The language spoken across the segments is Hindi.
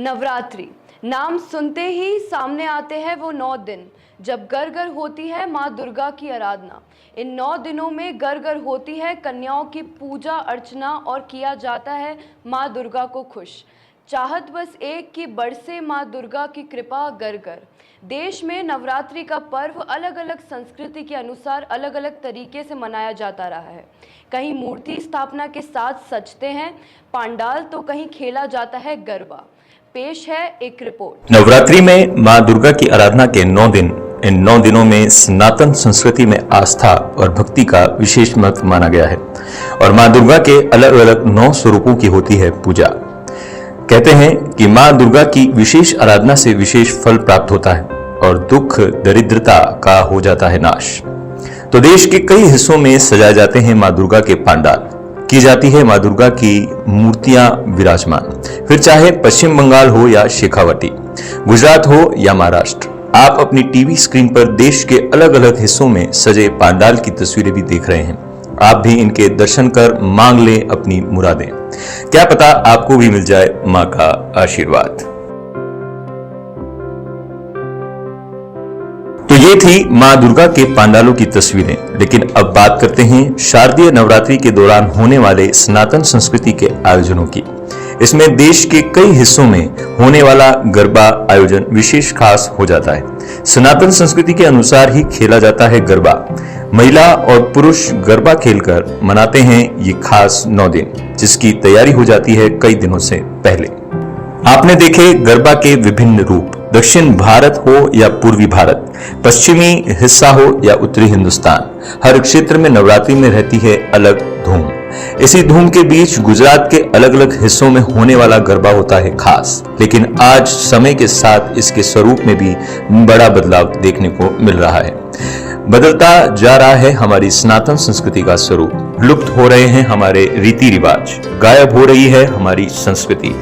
नवरात्रि नाम सुनते ही सामने आते हैं वो 9 दिन जब घर घर होती है माँ दुर्गा की आराधना। इन 9 दिनों में घर घर होती है कन्याओं की पूजा अर्चना और किया जाता है माँ दुर्गा को खुश। चाहत बस एक कि बरसे माँ दुर्गा की कृपा घर घर। देश में नवरात्रि का पर्व अलग अलग संस्कृति के अनुसार अलग अलग तरीके से मनाया जाता रहा है। कहीं मूर्ति स्थापना के साथ सजते हैं पंडाल तो कहीं खेला जाता है गरबा। पेश है एक रिपोर्ट। नवरात्रि में मां दुर्गा की आराधना के 9 दिन। इन 9 दिनों में सनातन संस्कृति में आस्था और भक्ति का विशेष महत्व माना गया है और मां दुर्गा के अलग अलग 9 स्वरूपों की होती है पूजा। कहते हैं कि मां दुर्गा की विशेष आराधना से विशेष फल प्राप्त होता है और दुख दरिद्रता का हो जाता है नाश। तो देश के कई हिस्सों में सजाए जाते हैं मां दुर्गा के पंडाल, की जाती है मां दुर्गा की मूर्तियां विराजमान। फिर चाहे पश्चिम बंगाल हो या शेखावटी, गुजरात हो या महाराष्ट्र, आप अपनी टीवी स्क्रीन पर देश के अलग अलग हिस्सों में सजे पंडाल की तस्वीरें भी देख रहे हैं। आप भी इनके दर्शन कर मांग लें अपनी मुरादें, क्या पता आपको भी मिल जाए मां का आशीर्वाद। तो ये थी मां दुर्गा के पंडालों की तस्वीरें। लेकिन अब बात करते हैं शारदीय नवरात्रि के दौरान होने वाले सनातन संस्कृति के आयोजनों की। इसमें देश के कई हिस्सों में होने वाला गरबा आयोजन विशेष खास हो जाता है। सनातन संस्कृति के अनुसार ही खेला जाता है गरबा। महिला और पुरुष गरबा खेलकर मनाते हैं ये खास 9 दिन, जिसकी तैयारी हो जाती है कई दिनों से पहले। आपने देखे गरबा के विभिन्न रूप, दक्षिण भारत हो या पूर्वी भारत, पश्चिमी हिस्सा हो या उत्तरी हिंदुस्तान, हर क्षेत्र में नवरात्रि में रहती है अलग धूम। इसी धूम के बीच गुजरात के अलग अलग हिस्सों में होने वाला गरबा होता है खास। लेकिन आज समय के साथ इसके स्वरूप में भी बड़ा बदलाव देखने को मिल रहा है। बदलता जा रहा है हमारी सनातन संस्कृति का स्वरूप, लुप्त हो रहे हैं हमारे रीति रिवाज, गायब हो रही है हमारी संस्कृति।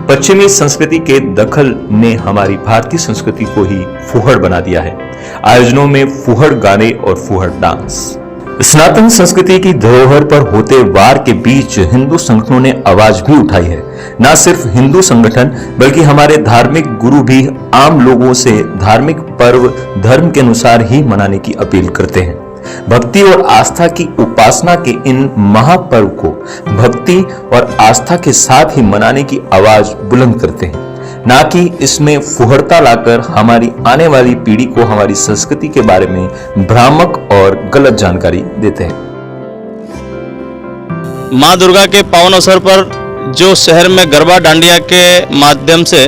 पश्चिमी संस्कृति के दखल ने हमारी भारतीय संस्कृति को ही फुहड़ बना दिया है। आयोजनों में फुहड़ गाने और फुहड़ डांस। सनातन संस्कृति की धरोहर पर होते वार के बीच हिंदू संगठनों ने आवाज भी उठाई है। न सिर्फ हिंदू संगठन बल्कि हमारे धार्मिक गुरु भी आम लोगों से धार्मिक पर्व धर्म के अनुसार ही मनाने की अपील करते हैं। भक्ति और आस्था की उपासना के इन महापर्व को भक्ति और आस्था के साथ ही मनाने की आवाज बुलंद करते हैं, ना कि इसमें फुहड़ता लाकर हमारी आने वाली पीढ़ी को हमारी संस्कृति के बारे में भ्रामक और गलत जानकारी देते हैं। मां दुर्गा के पावन अवसर पर जो शहर में गरबा डांडिया के माध्यम से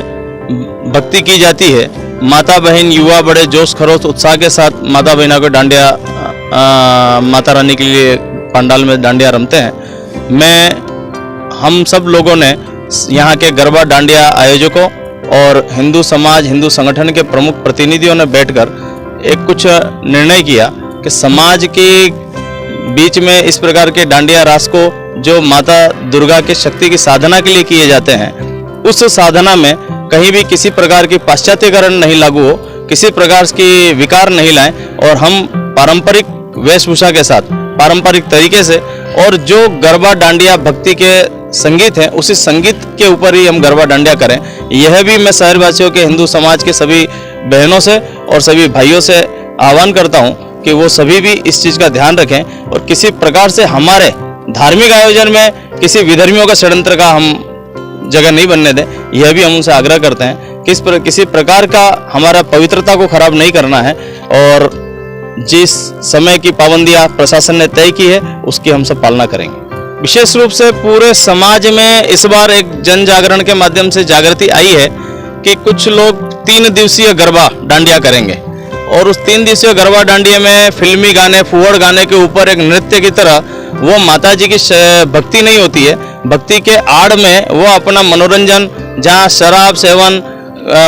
भक्ति की जाती है, माता बहन युवा बड़े जोश खरोश उत्साह के साथ माता बहनों को डांडिया माता रानी के लिए पंडाल में डांडिया रमते हैं। हम सब लोगों ने यहाँ के गरबा डांडिया आयोजकों और हिंदू समाज हिंदू संगठन के प्रमुख प्रतिनिधियों ने बैठकर एक कुछ निर्णय किया कि समाज के बीच में इस प्रकार के डांडिया रास को जो माता दुर्गा के शक्ति की साधना के लिए किए जाते हैं, उस साधना में कहीं भी किसी प्रकार की पाश्चात्यकरण नहीं लागू हो, किसी प्रकार की विकार नहीं लाएं और हम पारंपरिक वेशभूषा के साथ पारंपरिक तरीके से और जो गरबा डांडिया भक्ति के संगीत है उसी संगीत के ऊपर ही हम गरबा डांडिया करें। यह भी मैं शहरवासियों के हिंदू समाज के सभी बहनों से और सभी भाइयों से आह्वान करता हूं कि वो सभी भी इस चीज़ का ध्यान रखें और किसी प्रकार से हमारे धार्मिक आयोजन में किसी विधर्मियों का षड्यंत्र का हम जगह नहीं बनने दें। यह भी हम उनसे आग्रह करते हैं कि किसी प्रकार का हमारा पवित्रता को खराब नहीं करना है और जिस समय की पाबंदियां प्रशासन ने तय की है उसकी हम सब पालना करेंगे। विशेष रूप से पूरे समाज में इस बार एक जन जागरण के माध्यम से जागृति आई है कि कुछ लोग 3 दिवसीय गरबा डांडिया करेंगे और उस 3 दिवसीय गरबा डांडिया में फिल्मी गाने फुहड़ गाने के ऊपर एक नृत्य की तरह वो माता जी की भक्ति नहीं होती है। भक्ति के आड़ में वो अपना मनोरंजन, जहाँ शराब सेवन,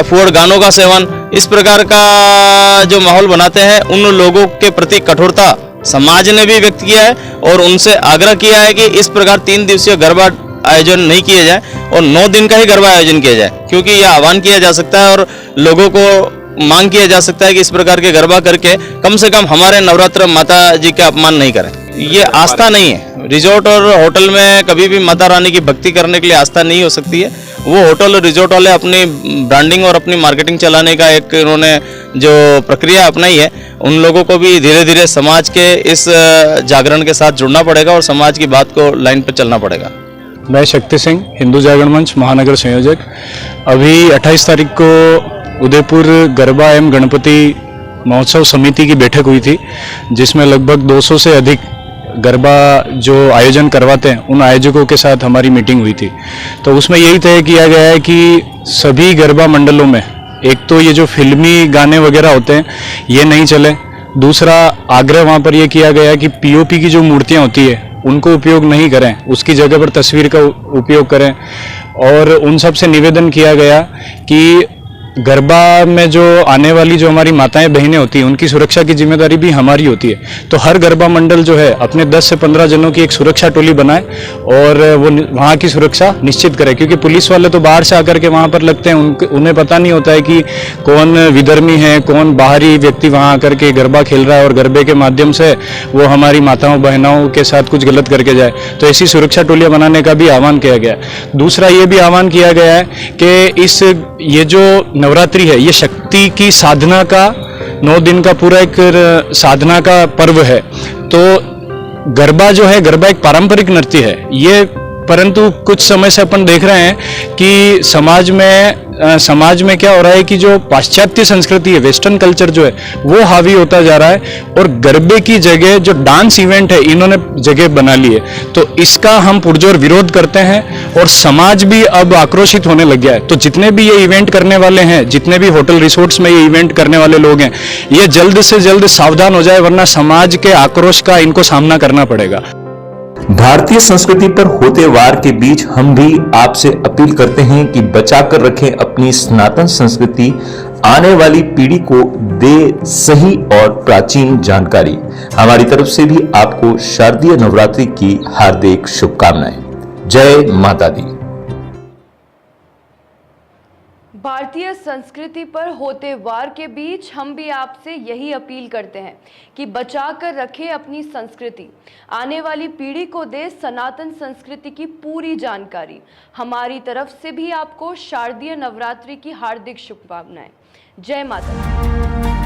फुहड़ गानों का सेवन, इस प्रकार का जो माहौल बनाते हैं, उन लोगों के प्रति कठोरता समाज ने भी व्यक्त किया है और उनसे आग्रह किया है कि इस प्रकार 3 दिवसीय गरबा आयोजन नहीं किया जाए और 9 दिन का ही गरबा आयोजन किया जाए, क्योंकि यह आह्वान किया जा सकता है और लोगों को मांग किया जा सकता है कि इस प्रकार के गरबा करके कम से कम हमारे नवरात्र माता जी का अपमान नहीं करें। ये आस्था नहीं है। रिजॉर्ट और होटल में कभी भी माता रानी की भक्ति करने के लिए आस्था नहीं हो सकती है। वो होटल और रिजॉर्ट वाले अपनी ब्रांडिंग और अपनी मार्केटिंग चलाने का एक उन्होंने जो प्रक्रिया अपनाई है, उन लोगों को भी धीरे धीरे समाज के इस जागरण के साथ जुड़ना पड़ेगा और समाज की बात को लाइन पर चलना पड़ेगा। मैं शक्ति सिंह, हिंदू जागरण मंच महानगर संयोजक। अभी 28 तारीख को उदयपुर गरबा एवं गणपति महोत्सव समिति की बैठक हुई थी, जिसमें लगभग 200 से अधिक गरबा जो आयोजन करवाते हैं उन आयोजकों के साथ हमारी मीटिंग हुई थी। तो उसमें यही तय किया गया है कि सभी गरबा मंडलों में एक तो ये जो फिल्मी गाने वगैरह होते हैं ये नहीं चले। दूसरा आग्रह वहाँ पर ये किया गया है कि पीओपी की जो मूर्तियाँ होती है उनको उपयोग नहीं करें, उसकी जगह पर तस्वीर का उपयोग करें। और उन सब से निवेदन किया गया कि गरबा में जो आने वाली जो हमारी माताएं बहनें होती हैं उनकी सुरक्षा की जिम्मेदारी भी हमारी होती है। तो हर गरबा मंडल जो है अपने 10 से 15 जनों की एक सुरक्षा टोली बनाए और वो वहाँ की सुरक्षा निश्चित करे, क्योंकि पुलिस वाले तो बाहर से आकर के वहाँ पर लगते हैं, उन्हें पता नहीं होता है कि कौन विधर्मी है, कौन बाहरी व्यक्ति वहाँ आकर के गरबा खेल रहा है और गरबे के माध्यम से वो हमारी माताओं बहनों के साथ कुछ गलत करके जाए। तो ऐसी सुरक्षा टोलियाँ बनाने का भी आह्वान किया गया है। दूसरा ये भी आह्वान किया गया है कि ये जो नवरात्रि है ये शक्ति की साधना का 9 दिन का पूरा एक साधना का पर्व है। तो गरबा जो है, गरबा एक पारंपरिक नृत्य है ये, परंतु कुछ समय से अपन देख रहे हैं कि समाज में क्या हो रहा है कि जो पाश्चात्य संस्कृति है, वेस्टर्न कल्चर जो है वो हावी होता जा रहा है और गरबे की जगह जो डांस इवेंट है इन्होंने जगह बना ली है। तो इसका हम पुरजोर विरोध करते हैं और समाज भी अब आक्रोशित होने लग गया है। तो जितने भी ये इवेंट करने वाले हैं, जितने भी होटल रिसोर्ट्स में ये इवेंट करने वाले लोग हैं, ये जल्द से जल्द सावधान हो जाए, वरना समाज के आक्रोश का इनको सामना करना पड़ेगा। भारतीय संस्कृति पर होते वार के बीच हम भी आपसे अपील करते हैं कि बचाकर रखें अपनी सनातन संस्कृति, आने वाली पीढ़ी को दे सही और प्राचीन जानकारी। हमारी तरफ से भी आपको शारदीय नवरात्रि की हार्दिक शुभकामनाएं। जय माता दी। भारतीय संस्कृति पर होते वार के बीच हम भी आपसे यही अपील करते हैं कि बचा कर रखें अपनी संस्कृति, आने वाली पीढ़ी को दे सनातन संस्कृति की पूरी जानकारी। हमारी तरफ से भी आपको शारदीय नवरात्रि की हार्दिक शुभकामनाएं। जय माता दी।